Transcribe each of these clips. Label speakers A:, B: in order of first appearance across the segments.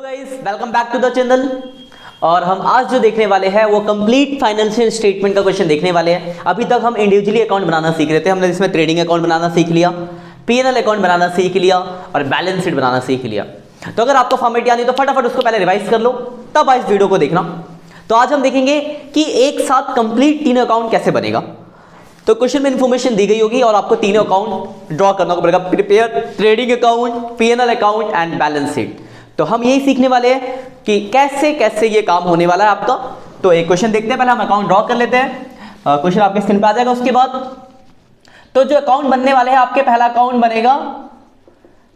A: Guys, welcome back to the channel. और हम आज जो देखने वाले हैं वो कंप्लीट फाइनेंशियल स्टेटमेंट का क्वेश्चन देखने वाले हैं। अभी तक हम इंडिविजुअली अकाउंट बनाना सीख रहे थे, हमने इसमें ट्रेडिंग अकाउंट बनाना सीख लिया, पीएनएल अकाउंट बनाना सीख लिया और बैलेंस शीट बनाना सीख लिया। तो अगर आपको फॉर्मेट याद नहीं तो फटाफट उसको पहले रिवाइज कर लो, तब इस वीडियो को देखना। तो आज हम देखेंगे कि एक साथ कंप्लीट तीनों अकाउंट कैसे बनेगा। तो क्वेश्चन में इंफॉर्मेशन दी गई होगी और आपको तीनों अकाउंट ड्रॉ करना पड़ेगा, prepare trading account, PNL account and balance sheet. तो हम यही सीखने वाले हैं कि कैसे कैसे ये काम होने वाला है आपका। तो एक क्वेश्चन देखते हैं, पहले हम अकाउंट ड्रॉ कर लेते हैं। क्वेश्चन आपके स्क्रीन पे आ जाएगा। उसके बाद तो जो अकाउंट बनने वाले हैं आपके, पहला अकाउंट बनेगा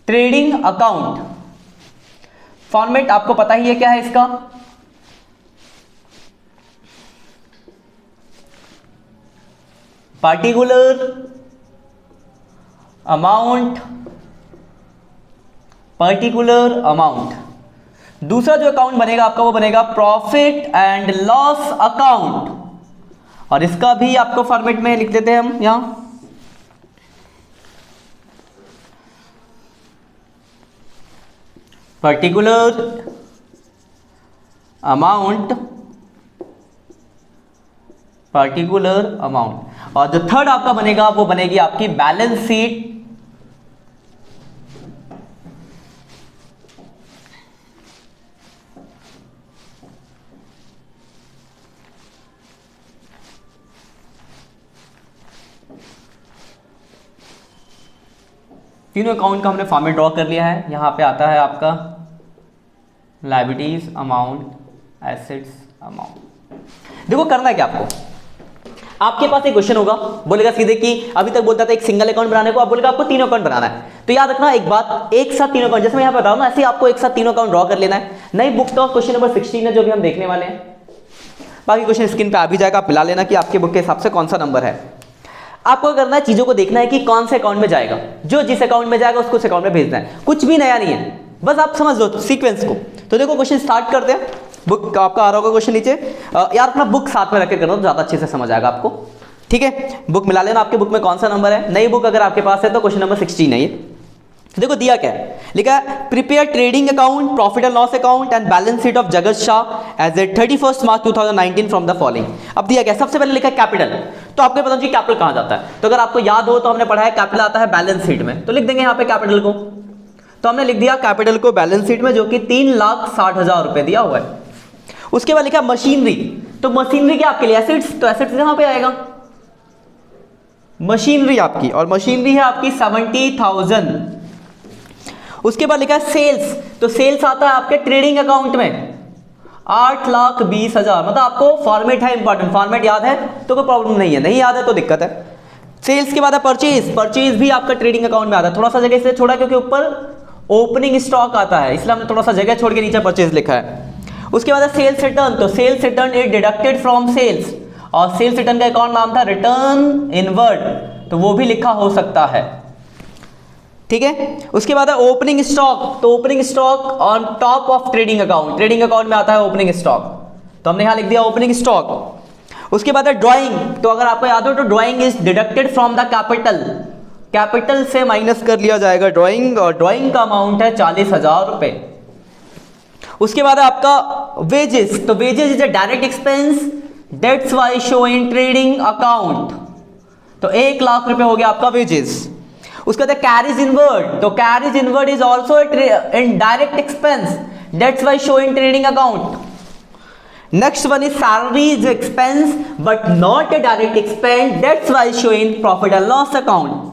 A: ट्रेडिंग अकाउंट। फॉर्मेट आपको पता ही है क्या है इसका, पार्टिकुलर अमाउंट, पर्टिकुलर अमाउंट। दूसरा जो अकाउंट बनेगा आपका वो बनेगा प्रॉफिट एंड लॉस अकाउंट, और इसका भी आपको फॉर्मेट में लिख देते हैं हम यहां, पर्टिकुलर अमाउंट, पर्टिकुलर अमाउंट। और जो थर्ड आपका बनेगा वो बनेगी आपकी बैलेंस शीट, तीनों अकाउंट का हमने फॉर्मेट ड्रॉ कर लिया है। यहां पे आता है आपका लायबिलिटीज अमाउंट, एसेट्स अमाउंट। देखो करना है क्या आपको, आपके पास एक क्वेश्चन होगा, बोलेगा सीधे कि अभी तक बोलता था एक सिंगल अकाउंट बनाने को, अब बोलेगा आपको तीनों अकाउंट बनाना है। तो याद रखना एक बात, एक साथ तीनों अकाउंट, जैसे मैं यहां बताऊं ना, ऐसे आपको एक साथ तीनों अकाउंट ड्रॉ कर लेना है। नई बुक का क्वेश्चन नंबर 16 है जो भी हम देखने वाले हैं। बाकी क्वेश्चन स्क्रीन पे आ भी जाएगा, आप मिला लेना कि आपके बुक के हिसाब से कौन सा नंबर है। आपको करना है, चीजों को देखना है कि कौन से अकाउंट में जाएगा, जो जिस अकाउंट में जाएगा उसको उस अकाउंट में भेजना है। कुछ भी नया नहीं है, बस आप समझ लो सीक्वेंस को। तो देखो क्वेश्चन स्टार्ट करते हैं। बुक आपका आ रहा होगा क्वेश्चन नीचे, यार अपना बुक साथ में रख के करना तो ज्यादा अच्छे से समझ आएगा आपको, ठीक है। बुक मिला लेना, आपके बुक में कौन सा नंबर है। नई बुक अगर आपके पास है तो क्वेश्चन नंबर 16 है ये। तो देखो दिया क्या है, लिखा है prepare trading account, profit and loss account and balance sheet of Jagat Shah as a 31 March 2019 from the following. अब दिया क्या, सबसे पहले लिखा है कैपिटल। तो आपको पता चाहिए कैपिटल कहां जाता है, तो अगर आपको याद हो तो हमने पढ़ा है कैपिटल आता है बैलेंस शीट में, तो लिख देंगे यहाँ पे कैपिटल को। तो हमने लिख दिया कैपिटल को बैलेंस शीट में, जो कि 3,60,000 रुपए दिया हुआ है। उसके बाद लिखा मशीनरी, तो मशीनरी क्या आपके लिए एसेट्स, तो एसेट्स यहां पे आएगा मशीनरी आपकी, और मशीनरी है आपकी 70,000। उसके बाद लिखा है सेल्स, तो सेल्स आता है आपके ट्रेडिंग अकाउंट में 8,20,000। मतलब आपको फॉर्मेट है इंपॉर्टेंट, फॉर्मेट याद है तो कोई प्रॉब्लम नहीं है, नहीं याद है तो दिक्कत है। सेल्स के बाद है परचेज, परचेज भी आपका ट्रेडिंग अकाउंट में आता है। थोड़ा सा जगह इसलिए छोड़ा क्योंकि ऊपर ओपनिंग स्टॉक आता है, इसलिए हमने थोड़ा सा जगह छोड़ के नीचे परचेज लिखा है। उसके बाद है सेल्स रिटर्न, तो sales return is deducted from sales, और सेल्स रिटर्न का अकाउंट नाम था रिटर्न इनवर्ड, तो वो भी लिखा हो सकता है, ठीक है। उसके बाद है ओपनिंग स्टॉक, तो opening stock on top of trading account, trading account में आता है ओपनिंग स्टॉक, तो हमने यहां लिख दिया ओपनिंग स्टॉक। उसके बाद है ड्राइंग, तो अगर आपको याद हो तो drawing is deducted from the capital, capital से माइनस कर लिया जाएगा ड्राइंग, और ड्राइंग का अमाउंट है 40,000 रुपए। उसके बाद है आपका वेजेस, तो wages is a direct expense, that's why show in trading account, तो 1,00,000 रुपए हो गया आपका वेजेस। उसके बाद कैरीज इनवर्ड, तो carries inward is also in direct expense, that's why show in trading account. Next one is salaries expense but not a direct expense, that's why show in profit and loss account.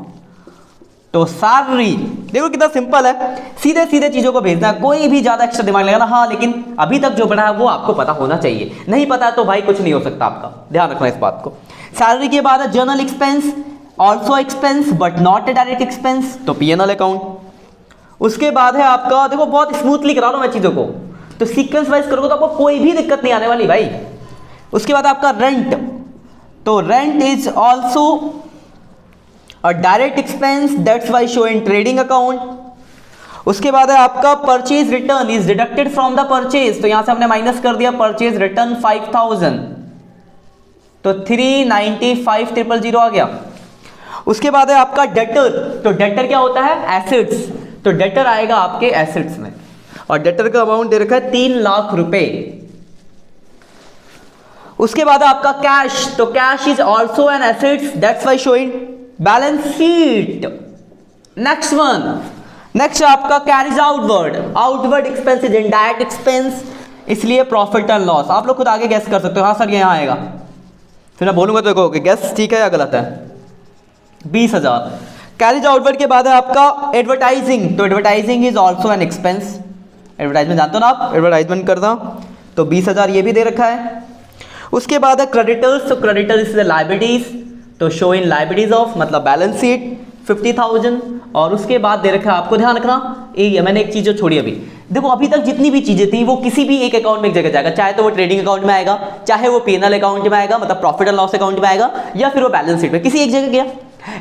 A: तो salary देखो कितना simple है, सीधे सीधे चीजों को भेजना है, कोई भी ज्यादा एक्स्ट्रा दिमाग लगाना। हाँ लेकिन अभी तक जो बना है वो आपको पता होना चाहिए, नहीं पता तो भाई कुछ नहीं हो सकता आपका, ध्यान रखना इस बात को। सैलरी के बाद है journal expense, also expense but not a direct expense, तो पीएनएल अकाउंट। उसके बाद है आपका, देखो बहुत स्मूथली करा रहा हूं मैं चीजों को, तो सीक्वेंस वाइज करोगे तो आपको कोई भी दिक्कत नहीं आने वाली भाई। उसके बाद आपका रेंट, तो rent is also a direct expense, that's why show in trading account. उसके बाद है आपका purchase return is deducted from the purchase, तो यहां से हमने माइनस कर दिया परचेज रिटर्न 5,000, तो 395,000 आ गया। उसके बाद है आपका डेटर, तो डेटर क्या होता है एसेट्स, तो डेटर आएगा आपके एसेट्स में। और डेटर का अमाउंट दे रखा है 3 लाख रुपए। उसके बाद आपका कैश, तो cash is also an assets, that's why showing balance sheet. Next one, next आपका carriage outward, outward expense is indirect expense, इसलिए प्रॉफिट एंड लॉस। आप लोग खुद आगे गैस कर सकते हो। हाँ सर ये यहाँ आएगा, फिर मैं बोलूंगा तो कहोगे गैस ठीक है या गलत है। 20,000। कैरीज आउटवर्ड के बाद है आपका एडवर्टाइजिंग, तो advertising is also an expense. Advertisement जानते हो ना आप, एडवर्टाइजमेंट करना, तो 20,000 ये भी दे रखा है। उसके बाद है क्रेडिटर्स, तो क्रेडिटर्स इज लाइबिलिटीज, तो शो इन लाइबिलिटीज ऑफ मतलब बैलेंस शीट 50,000। और उसके बाद दे रखा है आपको, ध्यान रखना ये मैंने एक चीज जो छोड़ी अभी, देखो अभी तक जितनी भी चीजें थी वो किसी भी एक अकाउंट में एक जगह जाएगा, चाहे तो वो ट्रेडिंग अकाउंट में आएगा, चाहे वो P&L अकाउंट में आएगा मतलब प्रॉफिट एंड लॉस अकाउंट में आएगा, या फिर वो बैलेंस शीट में किसी एक जगह गया।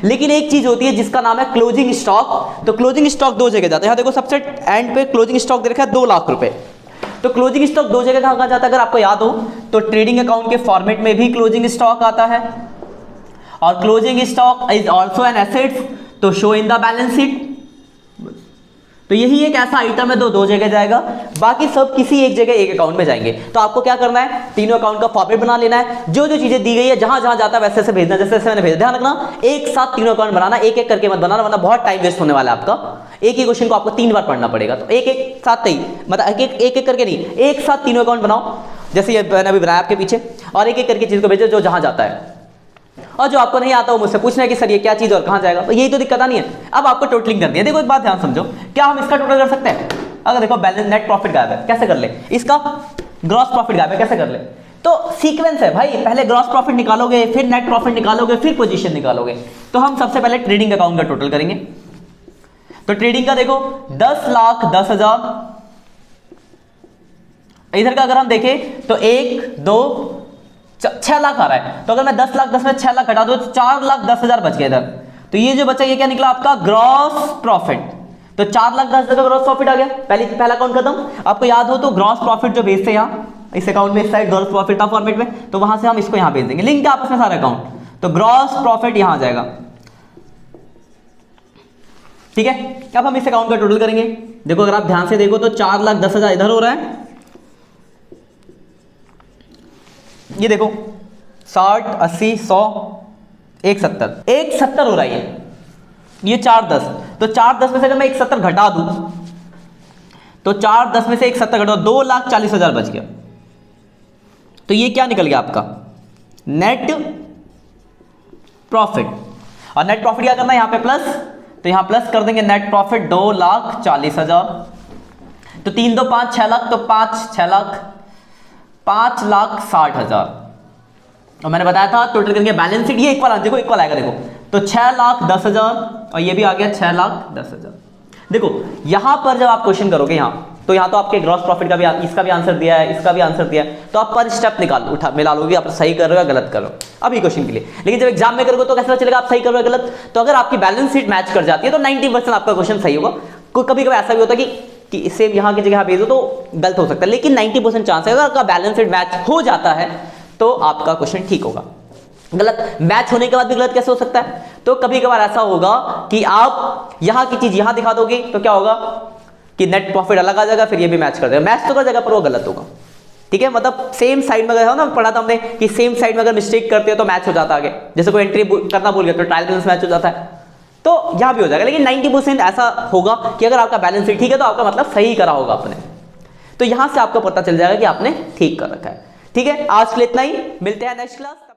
A: लेकिन एक चीज होती है जिसका नाम है क्लोजिंग स्टॉक, तो क्लोजिंग स्टॉक दो जगह जाता है। यहाँ देखो सबसे एंड पे क्लोजिंग स्टॉक दे रखा है 2 लाख रुपए, तो क्लोजिंग स्टॉक दो जगह कहाँ जाता है अगर आपको याद हो, तो ट्रेडिंग अकाउंट के फॉर्मेट में भी क्लोजिंग स्टॉक आता है, और closing stock is also an assets, तो show in the balance sheet. तो यही एक ऐसा आइटम है दो जगह जाएगा, बाकी सब किसी एक जगह एक अकाउंट में जाएंगे। तो आपको क्या करना है, तीनों अकाउंट का फॉर्मेट बना लेना है, जो जो चीजें दी गई है जहां जहां जाता है वैसे वैसे भेजना, जैसे जैसे मैंने भेजा। ध्यान रखना एक साथ तीनों अकाउंट बनाना, एक एक करके मत बनाना, वरना बहुत टाइम वेस्ट होने वाला है आपका। एक ही क्वेश्चन को आपको 3 बार पढ़ना पड़ेगा, तो एक एक साथ ही मतलब एक एक करके नहीं, एक साथ तीनों अकाउंट बनाओ जैसे ये मैंने अभी बनाया आपके पीछे, और एक एक करके चीज को भेजो जो जहां जाता है। और जो आपको नहीं आता हो मुझसे पूछना है कि सर ये क्या चीज और कहां जाएगा, तो यही तो दिक्कत नहीं है। अब आपको टोटलिंग करनी है। देखो एक बात ध्यान समझो, क्या हम इसका टोटल कर सकते हैं? अगर देखो बैलेंस नेट प्रॉफिट गायब है, कैसे कर ले? इसका ग्रॉस प्रॉफिट गायब है, कैसे कर ले? तो सीक्वेंस है भाई, पहले ग्रॉस प्रॉफिट निकालोगे, फिर नेट प्रॉफिट निकालोगे, फिर पोजीशन निकालोगे। तो हम सबसे पहले ट्रेडिंग अकाउंट का टोटल करेंगे। तो ट्रेडिंग का देखो 10,10,000, इधर का अगर हम देखें तो 1 2 6 लाख आ रहा है, तो अगर मैं 10 लाख 10 में 6 लाख हटा दूं तो 4,10,000 बच गया इधर। तो ये जो बचा ये क्या निकला आपका ग्रॉस प्रॉफिट, तो 4,10,000 का ग्रॉस प्रॉफिट आ गया। पहला अकाउंट खत्म। आपको याद हो तो ग्रॉस प्रॉफिट जो भेजते हैं यहाँ इस अकाउंट में, इस साइड ग्रॉस प्रॉफिट था फॉर्मेट में, तो वहां से हम इसको यहाँ भेज देंगे, लिंक है आपस में सारा अकाउंट, तो ग्रॉस प्रॉफिट यहां आ जाएगा। ठीक है, अब हम इस अकाउंट का टोटल करेंगे। देखो अगर आप ध्यान से देखो तो 4,10,000 इधर हो रहा है, ये देखो 60 80 100 170 170 हो रहा है ये 4,10, तो 4,10 में से अगर मैं 170 घटा दूं तो 4,10 में से 170 घटा 2,40,000 बच गया। तो ये क्या निकल गया आपका नेट प्रॉफिट। और नेट प्रॉफिट क्या करना है यहां पे प्लस, तो यहां प्लस कर देंगे नेट प्रॉफिट 2,40,000, तो 3 2 5 6 लाख, तो 5 6 लाख 5,60,000। और मैंने बताया था टोटल करेंगे बैलेंस शीट, ये इक्वल देखो इक्वल आएगा, देखो तो 6,10,000 और ये भी आ गया 6,10,000। देखो यहां पर जब आप क्वेश्चन करोगे यहां, तो यहां तो आपके ग्रॉस प्रॉफिट का भी इसका भी आंसर दिया है, इसका भी आंसर दिया है, तो आप पर स्टेप मिला लोगे, आप सही कर रहे हो या गलत कर रहे हो अभी क्वेश्चन के लिए। लेकिन जब एग्जाम में करोगे तो कैसे पता चलेगा आप सही कर रहे हो गलत? तो अगर आपकी बैलेंस शीट मैच कर जाती है तो 90% आपका क्वेश्चन सही होगा। कभी कभी ऐसा भी होता है कि सेम यहाँ की जगह भेजो तो गलत हो सकता है, लेकिन 90% चांस है अगर आपका बैलेंस शीट मैच हो जाता है तो आपका क्वेश्चन ठीक होगा। गलत मैच होने के बाद भी गलत कैसे हो सकता है? तो कभी कभार ऐसा होगा कि आप यहाँ की चीज यहाँ दिखा दोगे तो क्या होगा कि नेट प्रॉफिट अलग आ जाएगा, फिर ये भी मैच कर देगा, मैच तो कर जाएगा पर वो गलत होगा। ठीक है, मतलब सेम साइड में अगर ना पढ़ा था हमने कि सेम साइड में अगर मिस्टेक करते हो तो मैच हो जाता है आगे, जैसे कोई एंट्री करना भूल गया तो ट्रायल बैलेंस मैच हो जाता है, तो यहां भी हो जाएगा। लेकिन 90% ऐसा होगा कि अगर आपका बैलेंस शीट ठीक है तो आपका मतलब सही करा होगा आपने, तो यहां से आपको पता चल जाएगा कि आपने ठीक कर रखा है। ठीक है, आज के लिए इतना ही, मिलते हैं नेक्स्ट क्लास।